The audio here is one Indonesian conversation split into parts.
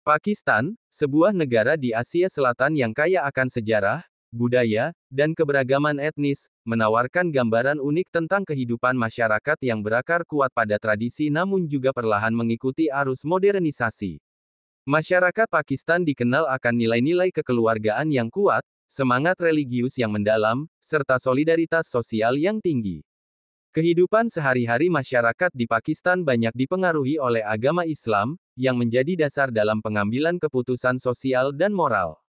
Pakistan, sebuah negara di Asia Selatan yang kaya akan sejarah, budaya, dan keberagaman etnis, menawarkan gambaran unik tentang kehidupan masyarakat yang berakar kuat pada tradisi namun juga perlahan mengikuti arus modernisasi. Masyarakat Pakistan dikenal akan nilai-nilai kekeluargaan yang kuat, semangat religius yang mendalam, serta solidaritas sosial yang tinggi. Kehidupan sehari-hari masyarakat di Pakistan banyak dipengaruhi oleh agama Islam, yang menjadi dasar dalam pengambilan keputusan sosial dan moral.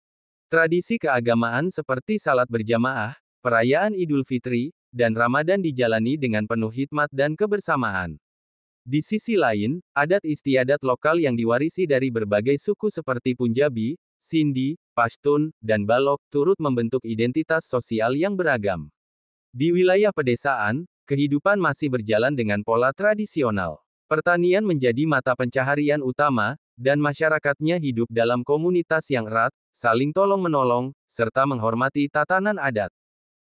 Tradisi keagamaan seperti salat berjamaah, perayaan Idul Fitri, dan Ramadan dijalani dengan penuh hikmat dan kebersamaan. Di sisi lain, adat istiadat lokal yang diwarisi dari berbagai suku seperti Punjabi, Sindhi, Pashtun, dan Balok turut membentuk identitas sosial yang beragam. Di wilayah pedesaan, kehidupan masih berjalan dengan pola tradisional. Pertanian menjadi mata pencaharian utama, dan masyarakatnya hidup dalam komunitas yang erat, saling tolong-menolong, serta menghormati tatanan adat.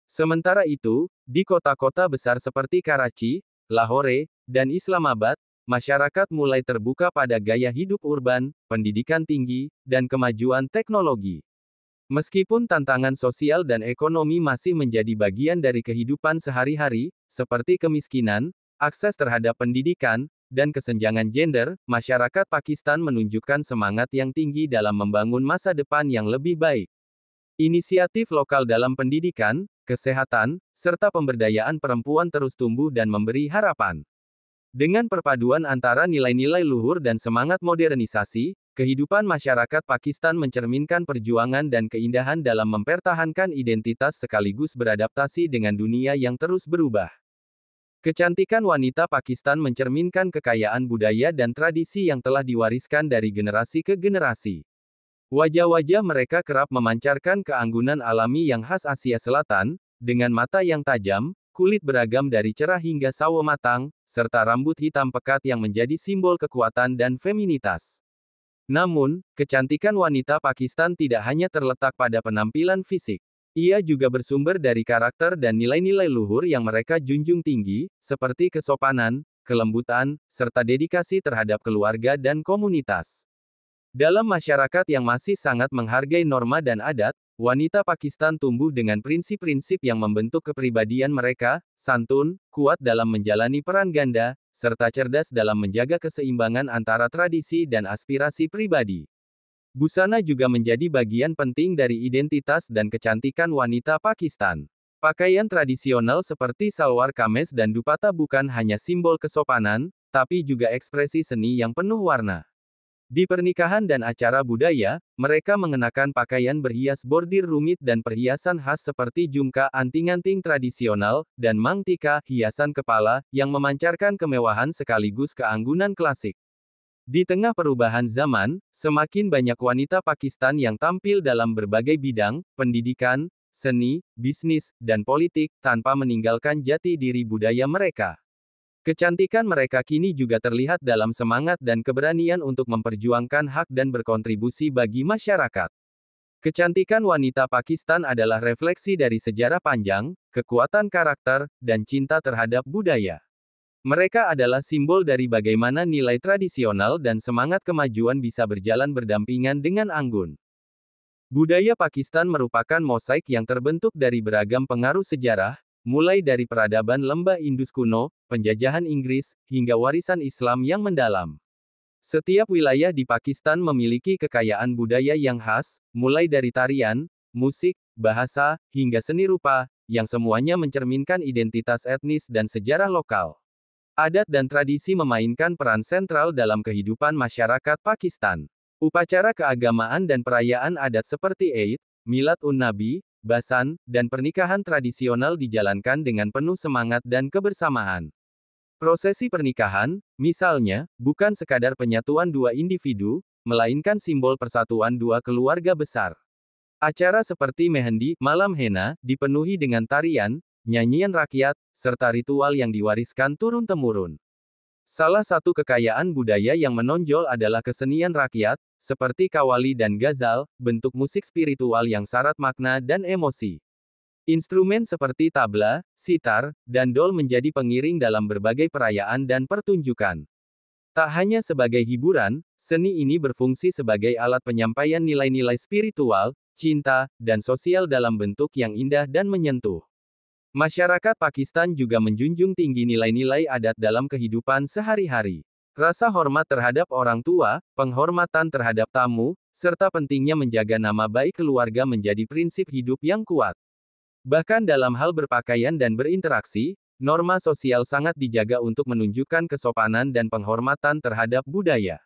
Sementara itu, di kota-kota besar seperti Karachi, Lahore, dan Islamabad, masyarakat mulai terbuka pada gaya hidup urban, pendidikan tinggi, dan kemajuan teknologi. Meskipun tantangan sosial dan ekonomi masih menjadi bagian dari kehidupan sehari-hari, seperti kemiskinan, akses terhadap pendidikan, dan kesenjangan gender, masyarakat Pakistan menunjukkan semangat yang tinggi dalam membangun masa depan yang lebih baik. Inisiatif lokal dalam pendidikan, kesehatan, serta pemberdayaan perempuan terus tumbuh dan memberi harapan. Dengan perpaduan antara nilai-nilai luhur dan semangat modernisasi, kehidupan masyarakat Pakistan mencerminkan perjuangan dan keindahan dalam mempertahankan identitas sekaligus beradaptasi dengan dunia yang terus berubah. Kecantikan wanita Pakistan mencerminkan kekayaan budaya dan tradisi yang telah diwariskan dari generasi ke generasi. Wajah-wajah mereka kerap memancarkan keanggunan alami yang khas Asia Selatan, dengan mata yang tajam, kulit beragam dari cerah hingga sawo matang, serta rambut hitam pekat yang menjadi simbol kekuatan dan feminitas. Namun, kecantikan wanita Pakistan tidak hanya terletak pada penampilan fisik. Ia juga bersumber dari karakter dan nilai-nilai luhur yang mereka junjung tinggi, seperti kesopanan, kelembutan, serta dedikasi terhadap keluarga dan komunitas. Dalam masyarakat yang masih sangat menghargai norma dan adat, wanita Pakistan tumbuh dengan prinsip-prinsip yang membentuk kepribadian mereka, santun, kuat dalam menjalani peran ganda, serta cerdas dalam menjaga keseimbangan antara tradisi dan aspirasi pribadi. Busana juga menjadi bagian penting dari identitas dan kecantikan wanita Pakistan. Pakaian tradisional seperti salwar kameez dan dupatta bukan hanya simbol kesopanan, tapi juga ekspresi seni yang penuh warna. Di pernikahan dan acara budaya, mereka mengenakan pakaian berhias bordir rumit dan perhiasan khas seperti jumka, anting-anting tradisional, dan mangtika, hiasan kepala, yang memancarkan kemewahan sekaligus keanggunan klasik. Di tengah perubahan zaman, semakin banyak wanita Pakistan yang tampil dalam berbagai bidang, pendidikan, seni, bisnis, dan politik, tanpa meninggalkan jati diri budaya mereka. Kecantikan mereka kini juga terlihat dalam semangat dan keberanian untuk memperjuangkan hak dan berkontribusi bagi masyarakat. Kecantikan wanita Pakistan adalah refleksi dari sejarah panjang, kekuatan karakter, dan cinta terhadap budaya. Mereka adalah simbol dari bagaimana nilai tradisional dan semangat kemajuan bisa berjalan berdampingan dengan anggun. Budaya Pakistan merupakan mosaik yang terbentuk dari beragam pengaruh sejarah, mulai dari peradaban lembah Indus kuno, penjajahan Inggris, hingga warisan Islam yang mendalam. Setiap wilayah di Pakistan memiliki kekayaan budaya yang khas, mulai dari tarian, musik, bahasa, hingga seni rupa, yang semuanya mencerminkan identitas etnis dan sejarah lokal. Adat dan tradisi memainkan peran sentral dalam kehidupan masyarakat Pakistan. Upacara keagamaan dan perayaan adat seperti Eid, Milad-un-Nabi, Basan, dan pernikahan tradisional dijalankan dengan penuh semangat dan kebersamaan. Prosesi pernikahan, misalnya, bukan sekadar penyatuan dua individu, melainkan simbol persatuan dua keluarga besar. Acara seperti Mehendi, malam henna, dipenuhi dengan tarian, nyanyian rakyat, serta ritual yang diwariskan turun-temurun. Salah satu kekayaan budaya yang menonjol adalah kesenian rakyat, seperti kawali dan ghazal, bentuk musik spiritual yang syarat makna dan emosi. Instrumen seperti tabla, sitar, dan dol menjadi pengiring dalam berbagai perayaan dan pertunjukan. Tak hanya sebagai hiburan, Seni ini berfungsi sebagai alat penyampaian nilai-nilai spiritual, cinta, dan sosial dalam bentuk yang indah dan menyentuh. Masyarakat Pakistan juga menjunjung tinggi nilai-nilai adat dalam kehidupan sehari-hari. Rasa hormat terhadap orang tua, penghormatan terhadap tamu, serta pentingnya menjaga nama baik keluarga menjadi prinsip hidup yang kuat. Bahkan dalam hal berpakaian dan berinteraksi, norma sosial sangat dijaga untuk menunjukkan kesopanan dan penghormatan terhadap budaya.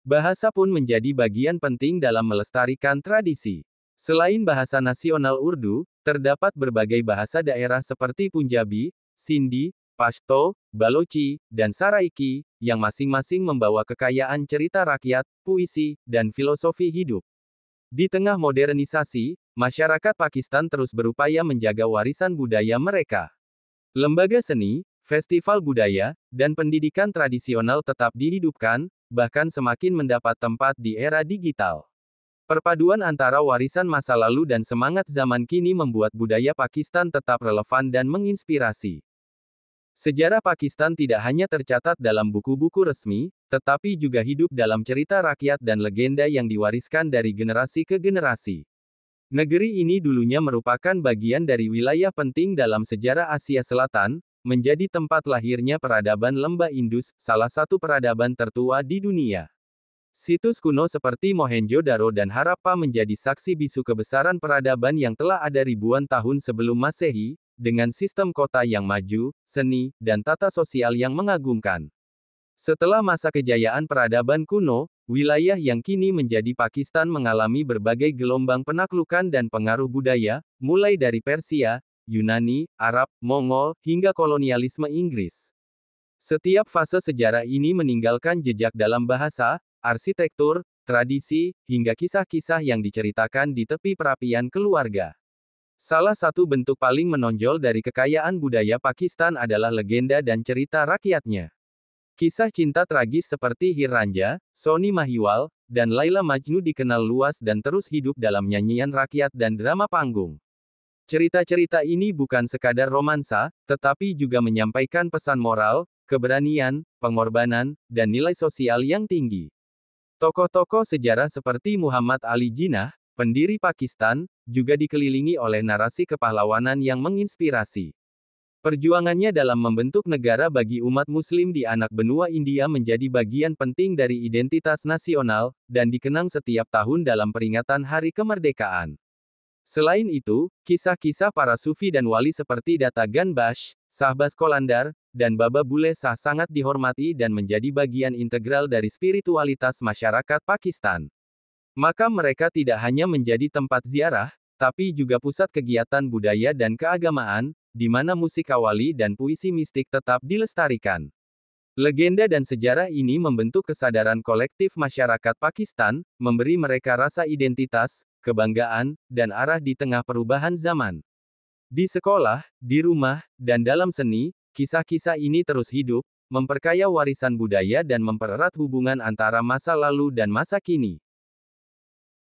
Bahasa pun menjadi bagian penting dalam melestarikan tradisi. Selain bahasa nasional Urdu, terdapat berbagai bahasa daerah seperti Punjabi, Sindhi, Pashto, Balochi, dan Saraiki, yang masing-masing membawa kekayaan cerita rakyat, puisi, dan filosofi hidup. Di tengah modernisasi, masyarakat Pakistan terus berupaya menjaga warisan budaya mereka. Lembaga seni, festival budaya, dan pendidikan tradisional tetap dihidupkan, bahkan semakin mendapat tempat di era digital. Perpaduan antara warisan masa lalu dan semangat zaman kini membuat budaya Pakistan tetap relevan dan menginspirasi. Sejarah Pakistan tidak hanya tercatat dalam buku-buku resmi, tetapi juga hidup dalam cerita rakyat dan legenda yang diwariskan dari generasi ke generasi. Negeri ini dulunya merupakan bagian dari wilayah penting dalam sejarah Asia Selatan, menjadi tempat lahirnya peradaban Lembah Indus, salah satu peradaban tertua di dunia. Situs kuno seperti Mohenjo-daro dan Harappa menjadi saksi bisu kebesaran peradaban yang telah ada ribuan tahun sebelum Masehi, dengan sistem kota yang maju, seni, dan tata sosial yang mengagumkan. Setelah masa kejayaan peradaban kuno, wilayah yang kini menjadi Pakistan mengalami berbagai gelombang penaklukan dan pengaruh budaya, mulai dari Persia, Yunani, Arab, Mongol, hingga kolonialisme Inggris. Setiap fase sejarah ini meninggalkan jejak dalam bahasa, arsitektur, tradisi, hingga kisah-kisah yang diceritakan di tepi perapian keluarga. Salah satu bentuk paling menonjol dari kekayaan budaya Pakistan adalah legenda dan cerita rakyatnya. Kisah cinta tragis seperti Hir Ranja, Soni Mahiwal, dan Laila Majnu dikenal luas dan terus hidup dalam nyanyian rakyat dan drama panggung. Cerita-cerita ini bukan sekadar romansa, tetapi juga menyampaikan pesan moral, keberanian, pengorbanan, dan nilai sosial yang tinggi. Tokoh-tokoh sejarah seperti Muhammad Ali Jinnah, pendiri Pakistan, juga dikelilingi oleh narasi kepahlawanan yang menginspirasi. Perjuangannya dalam membentuk negara bagi umat Muslim di anak benua India menjadi bagian penting dari identitas nasional, dan dikenang setiap tahun dalam peringatan Hari Kemerdekaan. Selain itu, kisah-kisah para sufi dan wali seperti Data Gan Bakhsh, Shahbaz Qalandar, dan Baba Bule Shah sangat dihormati dan menjadi bagian integral dari spiritualitas masyarakat Pakistan. Maka mereka tidak hanya menjadi tempat ziarah, tapi juga pusat kegiatan budaya dan keagamaan, di mana musik Qawwali dan puisi mistik tetap dilestarikan. Legenda dan sejarah ini membentuk kesadaran kolektif masyarakat Pakistan, memberi mereka rasa identitas, kebanggaan, dan arah di tengah perubahan zaman. Di sekolah, di rumah, dan dalam seni, kisah-kisah ini terus hidup, memperkaya warisan budaya dan mempererat hubungan antara masa lalu dan masa kini.